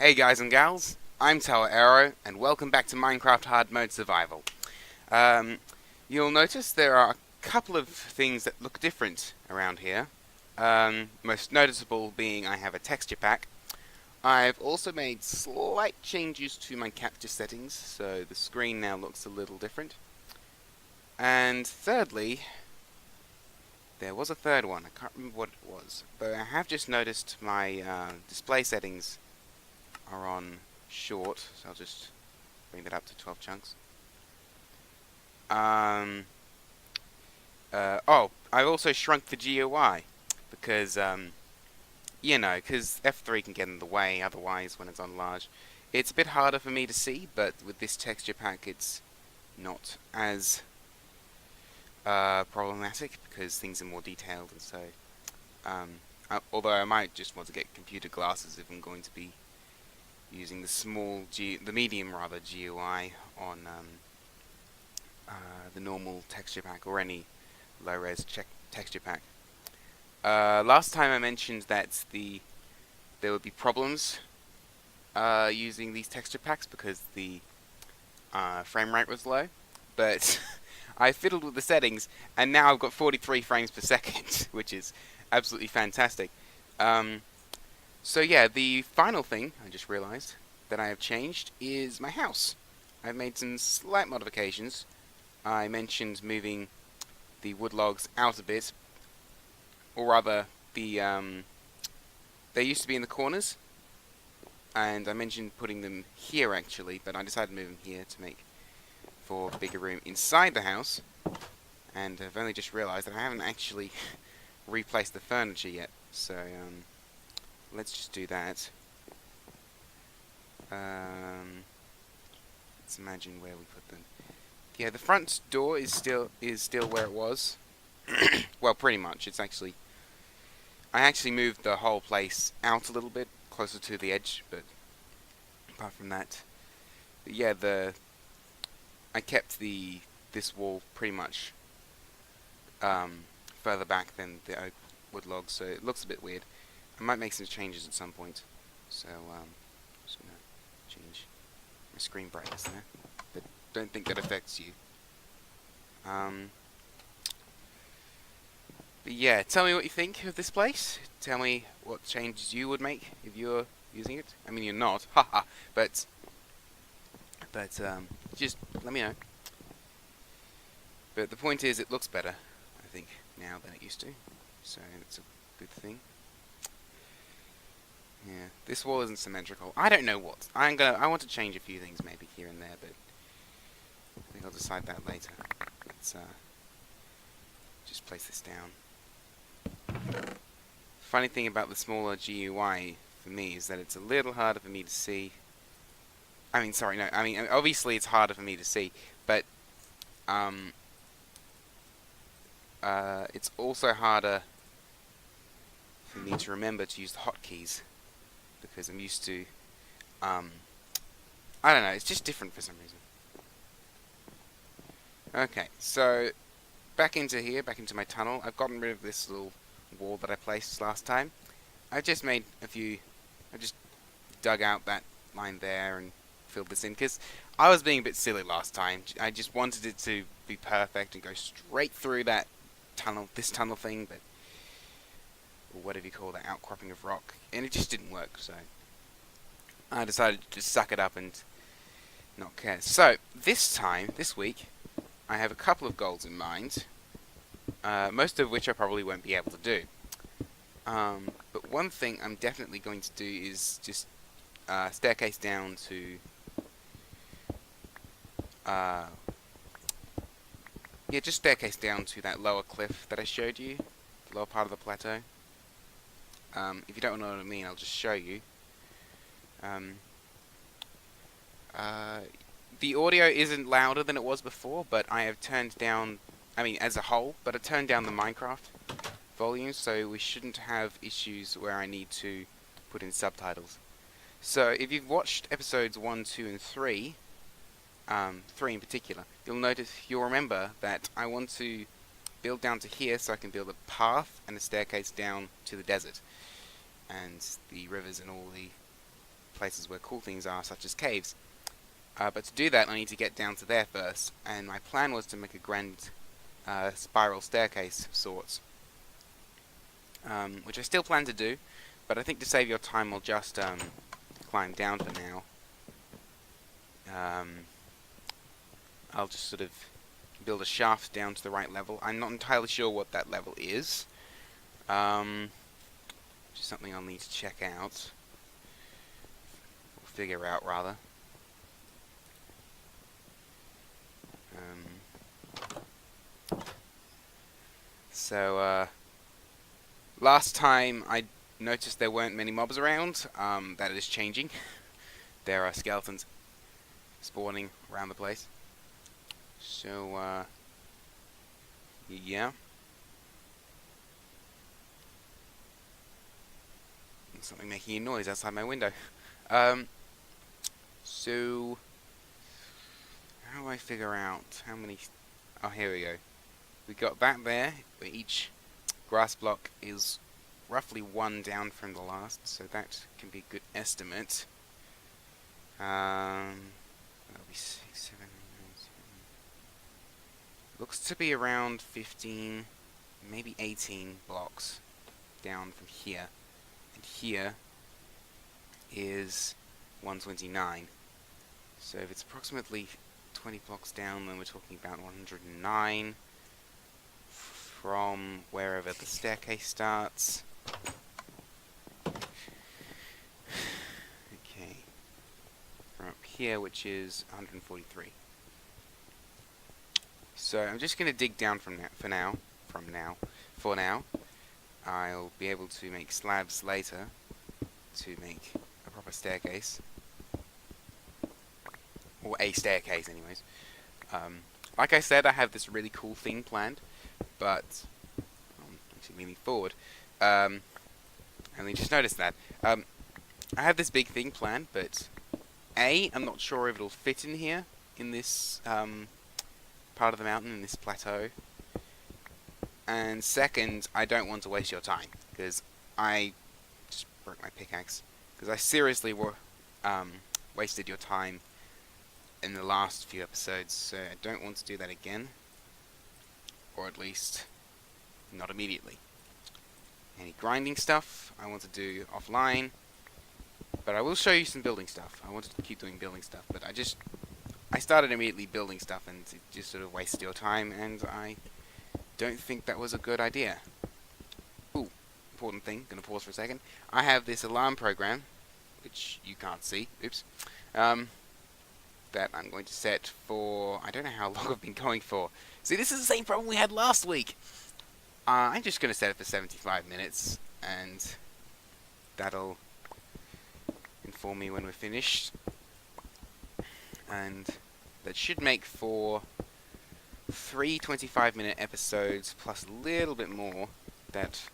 Hey guys and gals, I'm Toa Aerrow, and welcome back to Minecraft Hard Mode Survival. Um, you'll notice there are a couple of things that look different around here. Most noticeable being I have a texture pack. I've also made slight changes to my capture settings, so the screen now looks a little different. And thirdly, there was a third one, I can't remember what it was, but I have just noticed my display settings are on short, so I'll just bring that up to 12 chunks. I've also shrunk the GUI because, because F3 can get in the way otherwise when it's on large. It's a bit harder for me to see, but with this texture pack it's not as problematic because things are more detailed, and so, although I might just want to get computer glasses if I'm going to be using the medium GUI on the normal texture pack or any low-res texture pack. Last time I mentioned that there would be problems using these texture packs because the frame rate was low, but I fiddled with the settings and now I've got 43 frames per second, which is absolutely fantastic. So yeah, the final thing I just realized that I have changed is my house. I've made some slight modifications. I mentioned moving the wood logs out a bit, or rather, they used to be in the corners, and I mentioned putting them here actually, but I decided to move them here to make for bigger room inside the house. And I've only just realized that I haven't actually replaced the furniture yet, so let's just do that. Let's imagine where we put them. Yeah, the front door is still where it was. Well, pretty much. I actually moved the whole place out a little bit closer to the edge, but apart from that, yeah, I kept this wall pretty much further back than the oak wood logs, so it looks a bit weird. I might make some changes at some point, so I'm just gonna change my screen brightness there, but don't think that affects you. But yeah, tell me what you think of this place. Tell me what changes you would make if you're using it. I mean, you're not, haha, but just let me know. But the point is, it looks better, I think, now than it used to, so that's a good thing. Yeah, this wall isn't symmetrical. I don't know what. I want to change a few things maybe here and there, but I think I'll decide that later. Let's just place this down. Funny thing about the smaller GUI for me is that it's a little harder for me to see. I mean, sorry, no. I mean, obviously it's harder for me to see, but it's also harder for me to remember to use the hotkeys, because I'm used to, I don't know, it's just different for some reason. Okay, so back into here, back into my tunnel. I've gotten rid of this little wall that I placed last time. I just dug out that line there and filled this in, because I was being a bit silly last time. I just wanted it to be perfect and go straight through that tunnel, this tunnel thing, but or whatever you call that outcropping of rock, and it just didn't work, so I decided to just suck it up and not care. So, this week, I have a couple of goals in mind, most of which I probably won't be able to do. But one thing I'm definitely going to do is just staircase down to just staircase down to that lower cliff that I showed you, the lower part of the plateau. If you don't know what I mean, I'll just show you. The audio isn't louder than it was before, but I have turned down, as a whole, but I turned down the Minecraft volume, so we shouldn't have issues where I need to put in subtitles. So if you've watched episodes 1, 2, and 3, 3 in particular, you'll remember that I want to build down to here so I can build a path and a staircase down to the desert and the rivers and all the places where cool things are, such as caves. But to do that, I need to get down to there first, and my plan was to make a grand spiral staircase of sorts, which I still plan to do, but I think to save your time I'll just climb down for now. I'll just sort of build a shaft down to the right level. I'm not entirely sure what that level is, which is something I'll need to check out, or figure out rather. Last time I noticed there weren't many mobs around. That is changing. There are skeletons spawning around the place. So, yeah. There's something making a noise outside my window. So, how do I figure out how many... Oh, here we go. We got that there, where each grass block is roughly one down from the last, so that can be a good estimate. That'll be 6, 7, 8, 9, 10. Looks to be around 15, maybe 18 blocks down from here. And here is 129. So if it's approximately 20 blocks down, then we're talking about 109 from wherever the staircase starts. Okay. From up here, which is 143. So I'm just going to dig down from now, for now. I'll be able to make slabs later to make a proper staircase. Or a staircase, anyways. Like I said, I have this really cool thing planned, but I'm actually leaning forward. I only just noticed that. I have this big thing planned, but I'm not sure if it'll fit in here, in this part of the mountain, in this plateau. And second, I don't want to waste your time, because I just broke my pickaxe. Because I seriously wasted your time in the last few episodes, so I don't want to do that again. Or at least, not immediately. Any grinding stuff I want to do offline, but I will show you some building stuff. I wanted to keep doing building stuff, but I started immediately building stuff, and it just sort of wasted your time, and I don't think that was a good idea. Ooh, important thing, gonna pause for a second. I have this alarm program, which you can't see, oops, that I'm going to set for, I don't know how long I've been going for. See, this is the same problem we had last week. I'm just going to set it for 75 minutes, and that'll inform me when we're finished. And that should make for 3 25-minute episodes, plus a little bit more, that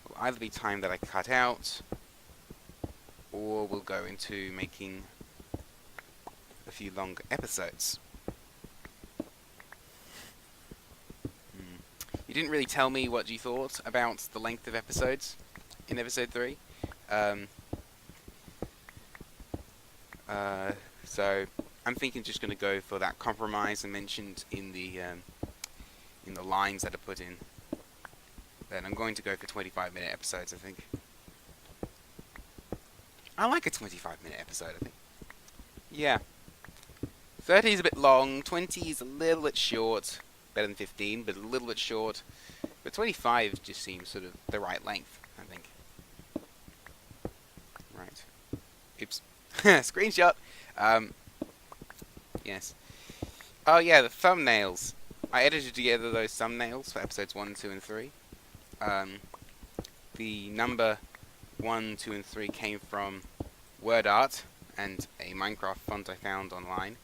will either be time that I cut out, or will go into making a few longer episodes. You didn't really tell me what you thought about the length of episodes in episode 3. So I'm thinking just going to go for that compromise I mentioned in the lines that are put in. Then I'm going to go for 25-minute episodes, I think. I like a 25-minute episode, I think. Yeah. 30 is a bit long, 20 is a little bit short, better than 15, but a little bit short. But 25 just seems sort of the right length, I think. Right. Oops. Screenshot! Yes. Oh yeah, the thumbnails. I edited together those thumbnails for episodes 1, 2, and 3. The number 1, 2, and 3 came from word art and a Minecraft font I found online.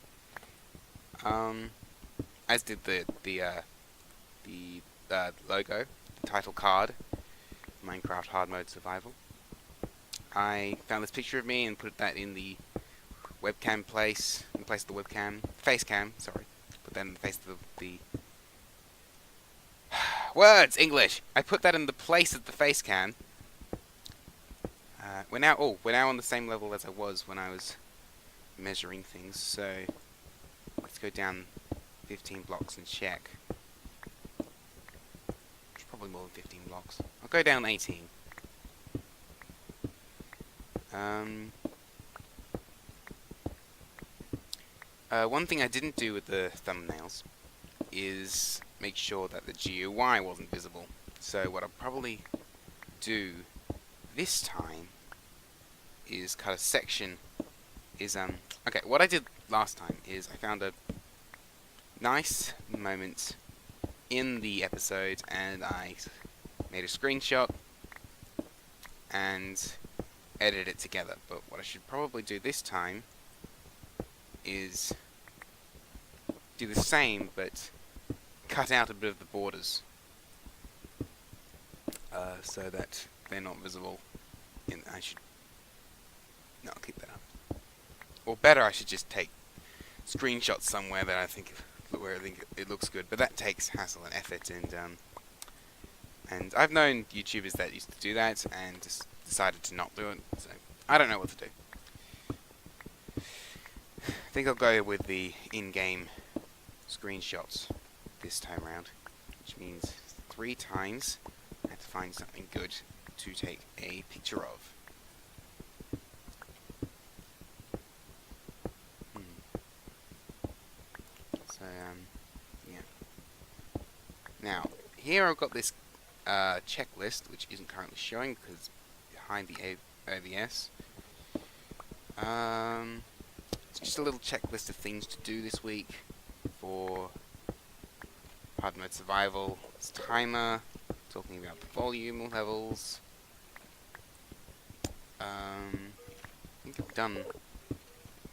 As did the logo, the title card, Minecraft Hard Mode Survival. I found this picture of me and put that in the webcam place, in place of the webcam, face cam, sorry. Put that in the face of the words, English! I put that in the place of the face cam. we're now on the same level as I was when I was measuring things, so let's go down 15 blocks and check. It's probably more than 15 blocks. I'll go down 18. One thing I didn't do with the thumbnails is make sure that the GUI wasn't visible. So what I'll probably do this time is cut a section. Okay, what I did last time is I found a nice moment in the episode and I made a screenshot and edited it together. But what I should probably do this time is do the same, but cut out a bit of the borders so that they're not visible. And I'll keep that up. Or better, I should just take screenshots somewhere that I think it looks good. But that takes hassle and effort, and I've known YouTubers that used to do that and just decided to not do it. So I don't know what to do. I think I'll go with the in-game screenshots this time around, which means 3 times I have to find something good to take a picture of. So, yeah. Now, here I've got this checklist, which isn't currently showing because behind the OBS. It's just a little checklist of things to do this week for hard mode survival. It's timer, talking about the volume levels. I think I've done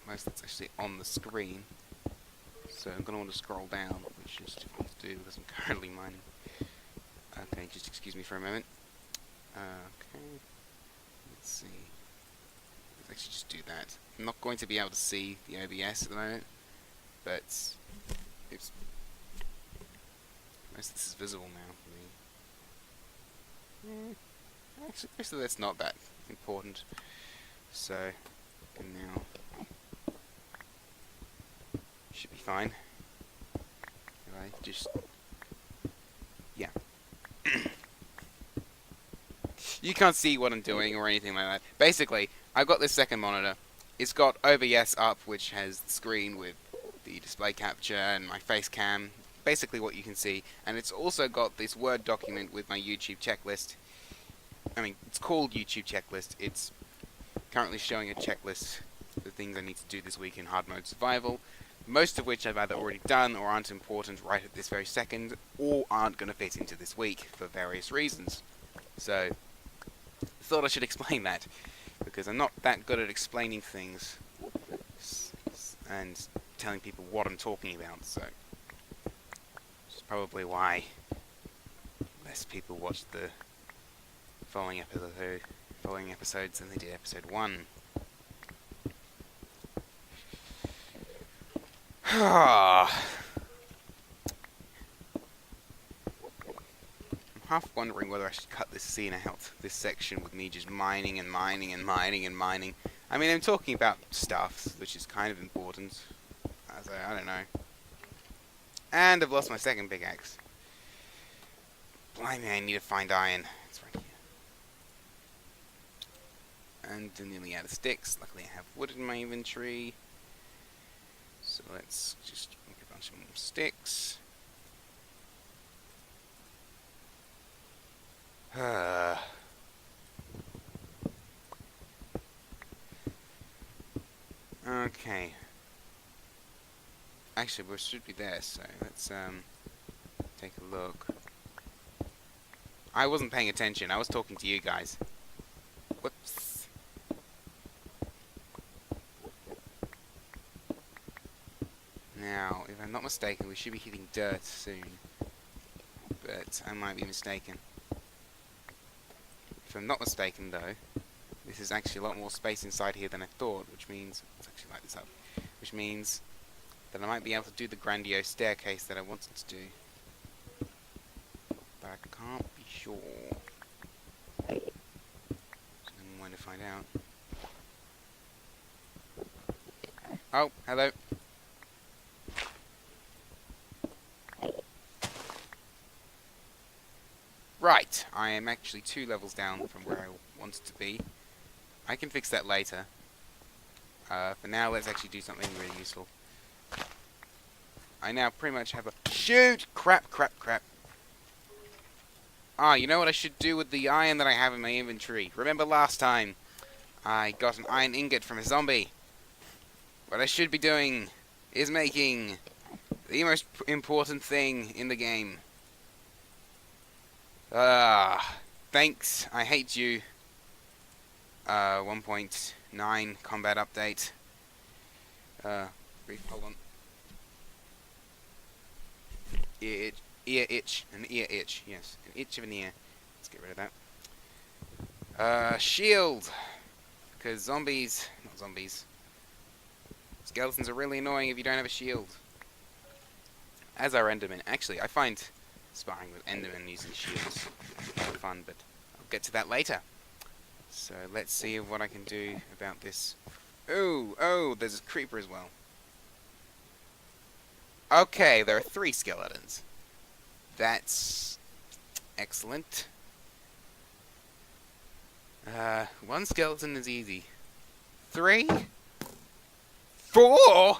most that's actually on the screen. So I'm going to want to scroll down, which is difficult to do because I'm currently mining. Okay, just excuse me for a moment. Okay, let's see. Let's actually just do that. I'm not going to be able to see the OBS at the moment, but it's most of this is visible now for me. Actually, that's not that important. So, now should be fine. Right, just yeah. You can't see what I'm doing or anything like that. Basically, I've got this second monitor. It's got OBS up, which has the screen with the display capture and my face cam. Basically what you can see. And it's also got this Word document with my YouTube checklist. I mean, it's called YouTube checklist. It's currently showing a checklist of the things I need to do this week in hard mode survival. Most of which I've either already done or aren't important right at this very second, or aren't going to fit into this week for various reasons. So, I thought I should explain that, because I'm not that good at explaining things and telling people what I'm talking about, so it's probably why less people watch the following episodes than they did episode 1. I'm half wondering whether I should cut this scene out, this section with me just mining and mining and mining and mining. I mean, I'm talking about stuff, which is kind of important. I don't know. And I've lost my second pickaxe. Blimey, I need to find iron. It's right here. And I'm nearly out of sticks. Luckily I have wood in my inventory. So let's just make a bunch of more sticks. Okay. Actually, we should be there, so let's take a look. I wasn't paying attention, I was talking to you guys. Whoops. Now, if I'm not mistaken, we should be hitting dirt soon. But I might be mistaken. If I'm not mistaken, though, this is actually a lot more space inside here than I thought, which means... Let's actually light this up. Which means that I might be able to do the grandiose staircase that I wanted to do. But I can't be sure. So I'm going to find out. Oh, hello. Right, I am actually 2 levels down from where I wanted to be. I can fix that later. For now, let's actually do something really useful. I now pretty much have a... Shoot! Crap, crap, crap. Ah, you know what I should do with the iron that I have in my inventory? Remember last time I got an iron ingot from a zombie? What I should be doing is making the most important thing in the game. Thanks. I hate you. 1.9 combat update. Hold on. Ear itch. An ear itch. Yes, an itch of an ear. Let's get rid of that. Shield. Because not zombies. Skeletons are really annoying if you don't have a shield. As are Endermen. Actually, I find sparring with Endermen using shields fun, but I'll get to that later. So let's see what I can do about this. Oh, there's a creeper as well. Okay, there are 3 skeletons. That's excellent. 1 skeleton is easy. 3? 4?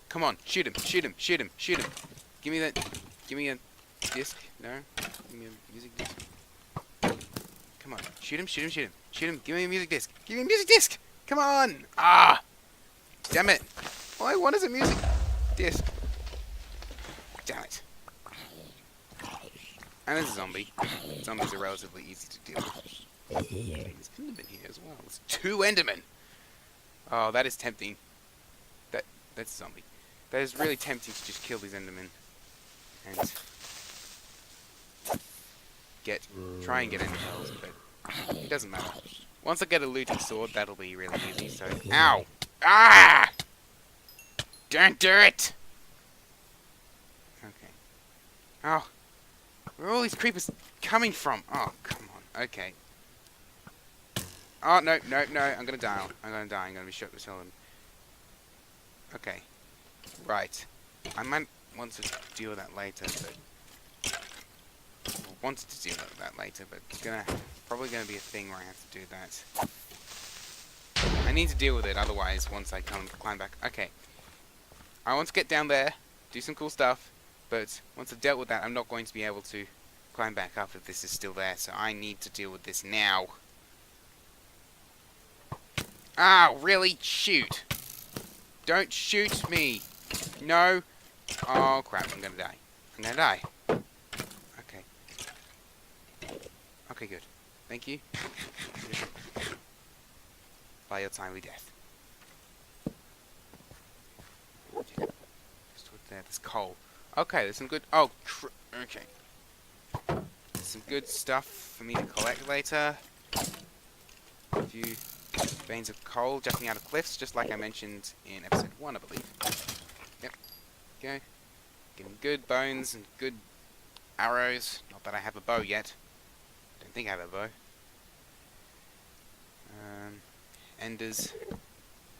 Come on, shoot him. Give me a disc. No? Give me a music disc. Come on, shoot him. Give me a music disc. Come on. Ah! Damn it. All I want is a music disc. Damn it. And there's a zombie. Zombies are relatively easy to deal with. There's Enderman here as well. There's 2 Endermen. Oh, that is tempting. That's a zombie. That is really tempting to just kill these Endermen and try and get Ender pearls, but it doesn't matter. Once I get a looting sword, that'll be really easy. So, ow! Ah! Don't do it! Okay. Oh, where are all these creepers coming from? Oh, come on. Okay. Oh, no. I'm gonna die. I'm gonna be shot with someone. Okay. Right. I might want to deal with that later, but... wanted to deal with that later, but it's probably gonna be a thing where I have to do that. I need to deal with it, otherwise, once I climb back... Okay. I want to get down there, do some cool stuff, but once I've dealt with that, I'm not going to be able to climb back up if this is still there, so I need to deal with this now. Ah, really? Shoot! Don't shoot me! No! Oh, crap, I'm gonna die. Okay. Okay, good. Thank you. By your timely death. There's coal. Okay, there's some good... Oh, okay. There's some good stuff for me to collect later. A few veins of coal jutting out of cliffs, just like I mentioned in episode 1, I believe. Yep. Okay. Getting good bones and good arrows. Not that I have a bow yet. Don't think I have a bow. Enders.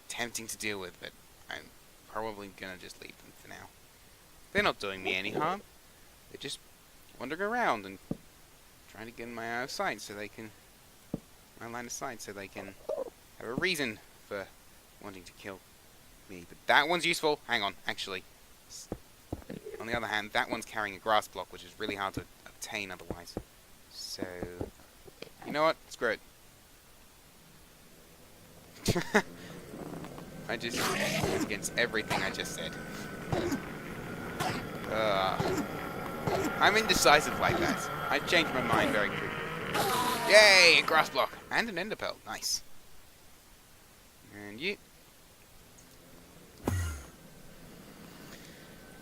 Tempting to deal with, but I'm probably gonna just leave them for now. They're not doing me any harm. They're just wandering around and trying to get in my line of sight so they can have a reason for wanting to kill me. But that one's useful. Hang on, actually. On the other hand, that one's carrying a grass block, which is really hard to obtain otherwise. So, you know what? Screw it. I just goes against everything I just said. I'm indecisive like that. I change my mind very quickly. Yay! A grass block and an ender pearl. Nice. And you.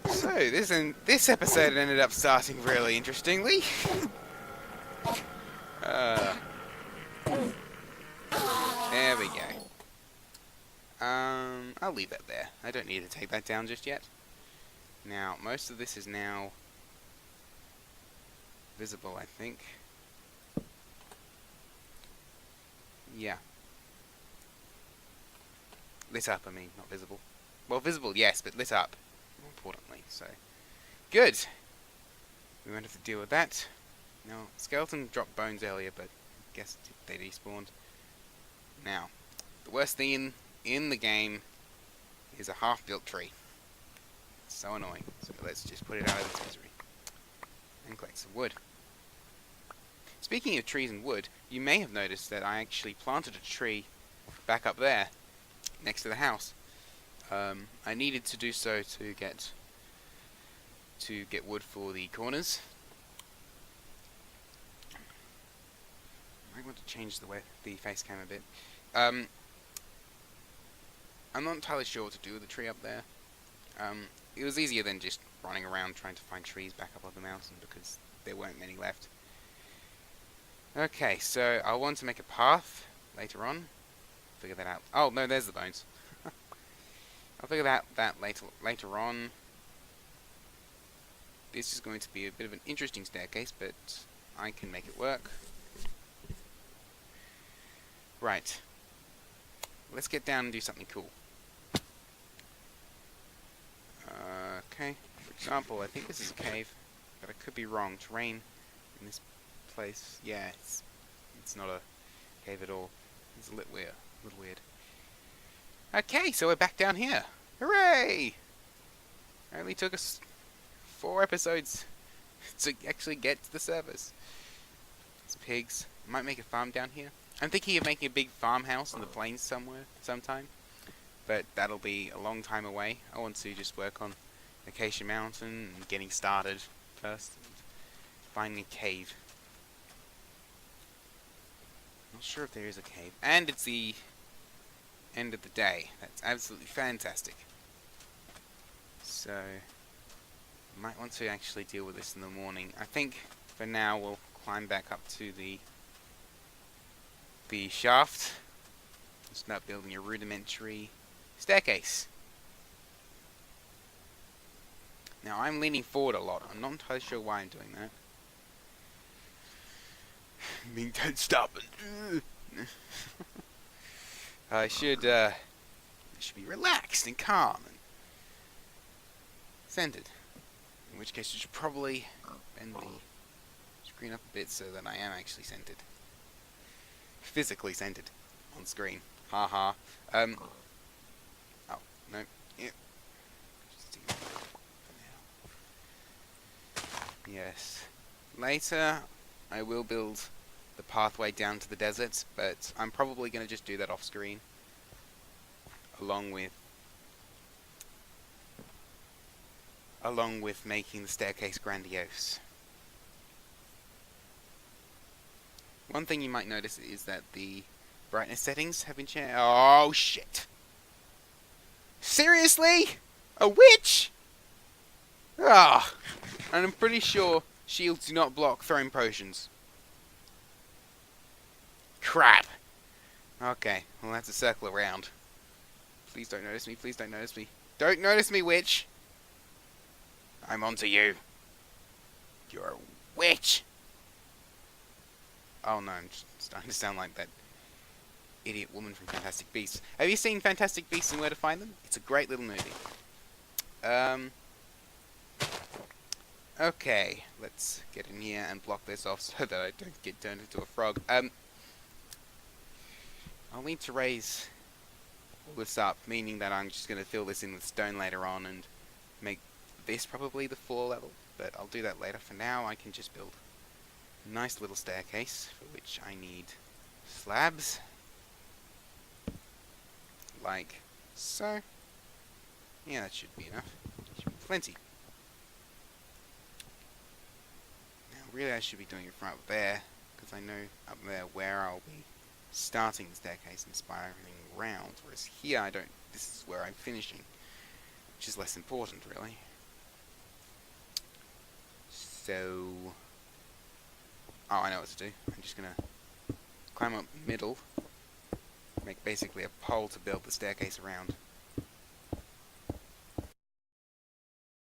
So this episode ended up starting really interestingly. There we go. I'll leave that there. I don't need to take that down just yet. Now, most of this is now visible, I think. Yeah. Lit up, I mean, not visible. Well, visible, yes, but lit up, more importantly, so. Good! We won't have to deal with that. Now, skeleton dropped bones earlier, but I guess they despawned. Now, the worst thing in the game is a half-built tree. It's so annoying. So let's just put it out of its misery. And collect some wood. Speaking of trees and wood, you may have noticed that I actually planted a tree back up there, next to the house. I needed to do so to get wood for the corners. I might want to change the face cam a bit. I'm not entirely sure what to do with the tree up there. It was easier than just running around trying to find trees back up on the mountain because there weren't many left. Okay, so I want to make a path later on. Figure that out. Oh no, there's the bones. I'll figure that later on. This is going to be a bit of an interesting staircase, but I can make it work. Right. Let's get down and do something cool. Okay. For example, I think this is a cave, but I could be wrong. Terrain in this place, yeah, it's not a cave at all. It's a little weird. Okay, so we're back down here. Hooray! It only took us 4 episodes to actually get to the surface. It's pigs. Might make a farm down here. I'm thinking of making a big farmhouse in the plains sometime. But that'll be a long time away. I want to just work on Acacia Mountain and getting started first. And finding a cave. Not sure if there is a cave. And it's the end of the day. That's absolutely fantastic. So, might want to actually deal with this in the morning. I think for now we'll climb back up to the shaft. Start building a rudimentary staircase. Now I'm leaning forward a lot. I'm not entirely sure why I'm doing that. Being dead stubborn. I should be relaxed and calm and centered. In which case, you should probably bend the screen up a bit so that I am actually centered. Physically centered on screen. Haha. Oh, no. Yeah. Just do that for now. Yes. Later, I will build the pathway down to the desert, but I'm probably going to just do that off screen. Along with making the staircase grandiose. One thing you might notice is that the brightness settings have been changed. Oh shit! Seriously? A witch? Ah! And I'm pretty sure shields do not block throwing potions. Crap! Okay, we'll have to circle around. Please don't notice me, please don't notice me. Don't notice me, witch! I'm onto you. You're a witch! Oh no, I'm starting to sound like that idiot woman from Fantastic Beasts. Have you seen Fantastic Beasts and Where to Find Them? It's a great little movie. Okay, let's get in here and block this off so that I don't get turned into a frog. I'll need to raise all this up, meaning that I'm just going to fill this in with stone later on and make this probably the floor level, but I'll do that later. For now, I can just build a nice little staircase, for which I need slabs, like so. Yeah, that should be enough. Should be plenty. Now, really, I should be doing it from up there, because I know up there where I'll be starting the staircase and spiraling around, whereas here I don't. This is where I'm finishing, which is less important, really. So, oh, I know what to do. I'm just gonna climb up the middle, make basically a pole to build the staircase around.